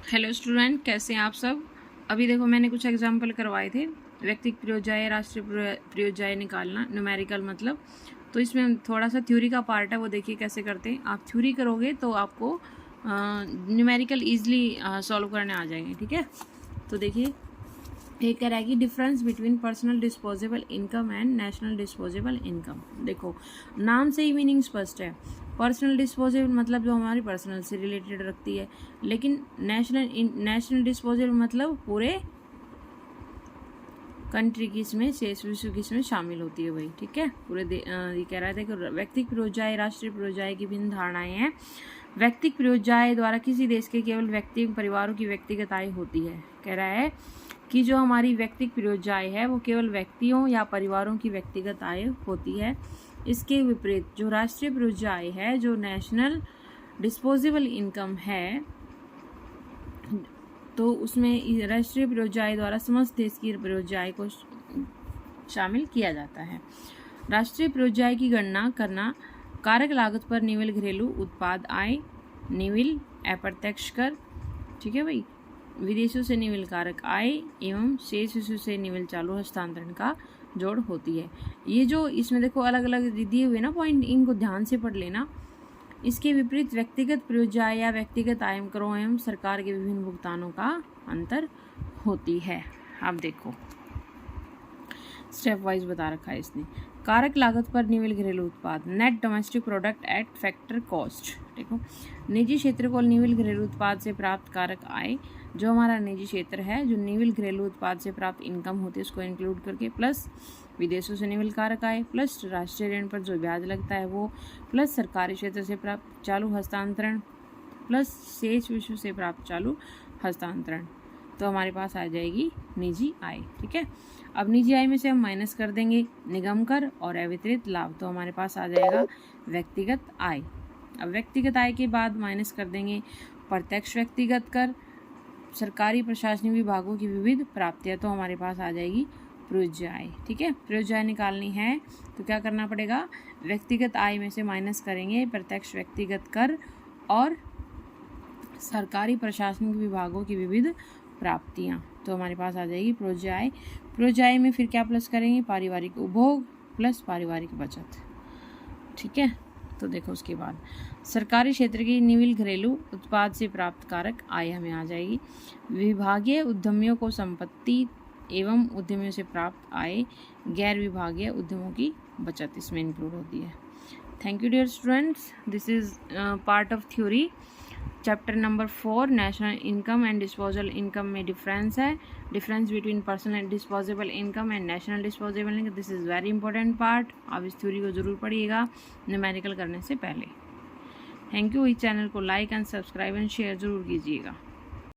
Hello student, कैसे हैं आप सब। अभी देखो मैंने कुछ एग्जाम्पल करवाए थे। व्यक्तिगत प्रयोज्याय, राष्ट्रीय प्रयोज्याय निकालना, न्यूमेरिकल मतलब। तो इसमें थोड़ा सा थ्योरी का पार्ट है, वो देखिए कैसे करते हैं। आप थ्योरी करोगे तो आपको न्यूमेरिकल ईजिली सॉल्व करने आ जाएंगे। ठीक है, तो देखिए एक कह रहा है कि difference between personal disposable income and national disposable income. देखो नाम से ही मीनिंग स्पष्ट है। पर्सनल डिस्पोजेबल मतलब जो हमारी पर्सनल से रिलेटेड रखती है, लेकिन नेशनल डिस्पोजेबल मतलब पूरे कंट्री की इसमें, शेष विश्व की इसमें शामिल होती है भाई। ठीक है, पूरे ये कह रहा था कि व्यक्तिगत प्रयोज्याय, राष्ट्रीय प्रयोज्याय की भिन्न धारणाएं हैं। व्यक्तिगत प्रयोज्याय द्वारा किसी देश के केवल व्यक्ति परिवारों की व्यक्तिगत आय होती है। कह रहा है कि जो हमारी व्यक्तिगत प्रयोज्याय है वो केवल व्यक्तियों या परिवारों की व्यक्तिगत आय होती है। इसके विपरीत जो राष्ट्रीय प्रयोज्याय है, जो नेशनल डिस्पोजेबल इनकम है, तो उसमें राष्ट्रीय प्रयोज्याय द्वारा समस्त देश की प्रयोज्याय को शामिल किया जाता है। राष्ट्रीय प्रयोज्याय की गणना करना कारक लागत पर निविल घरेलू उत्पाद आय, निविल अप्रत्यक्ष कर, ठीक है भाई, विदेशों से निविल कारक आय एवं शेष विश्व से निविल चालू हस्तांतरण का जोड़ होती है। ये जो इसमें देखो अलग अलग दिए हुए ना पॉइंट, इनको ध्यान से पढ़ लेना। इसके विपरीत व्यक्तिगत प्रयोज्याय या व्यक्तिगत आयकरों एवं सरकार के विभिन्न भुगतानों का अंतर होती है। आप देखो स्टेप वाइज बता रखा है इसने। कारक लागत पर निविल घरेलू उत्पाद, net domestic product at factor cost. देखो निजी क्षेत्र को निविल घरेलू उत्पाद से प्राप्त कारक आय, जो हमारा निजी क्षेत्र है, जो निविल घरेलू उत्पाद से प्राप्त इनकम होती है उसको इंक्लूड करके, प्लस विदेशों से निविल कारक आय, प्लस राष्ट्रीय ऋण पर जो ब्याज लगता है वो, प्लस सरकारी क्षेत्र से प्राप्त चालू हस्तांतरण, प्लस शेष विश्व से प्राप्त चालू हस्तांतरण, तो हमारे पास आ जाएगी निजी आय। ठीक है, अब निजी आय में से हम माइनस कर देंगे निगम कर और अवितरित लाभ, तो हमारे पास आ जाएगा व्यक्तिगत आय। अब व्यक्तिगत आय के बाद माइनस कर देंगे प्रत्यक्ष व्यक्तिगत कर, सरकारी प्रशासनिक विभागों की विविध प्राप्तियां, तो हमारे पास आ जाएगी प्रयोज्याय। ठीक है, प्रयोज्याय निकालनी है तो क्या करना पड़ेगा, व्यक्तिगत आय में से माइनस करेंगे प्रत्यक्ष व्यक्तिगत कर और सरकारी प्रशासनिक विभागों की विविध प्राप्तियां, तो हमारे पास आ जाएगी प्रयोज्याय। प्रयोज्याय में फिर क्या प्लस करेंगे, पारिवारिक उपभोग प्लस पारिवारिक बचत। ठीक है, तो देखो उसके बाद सरकारी क्षेत्र की निविल घरेलू उत्पाद से प्राप्त कारक आय हमें आ जाएगी। विभागीय उद्यमियों को संपत्ति एवं उद्यमियों से प्राप्त आय, गैर विभागीय उद्यमों की बचत इसमें इंक्लूड होती है। Thank you dear students, this is part of theory chapter number 4, national income and disposable income में डिफरेंस है, difference between personal disposable income and national disposable income. This is very important part. आप इस theory को जरूर पढ़िएगा numerical करने से पहले। Thank you. इस चैनल को like and subscribe and share जरूर कीजिएगा।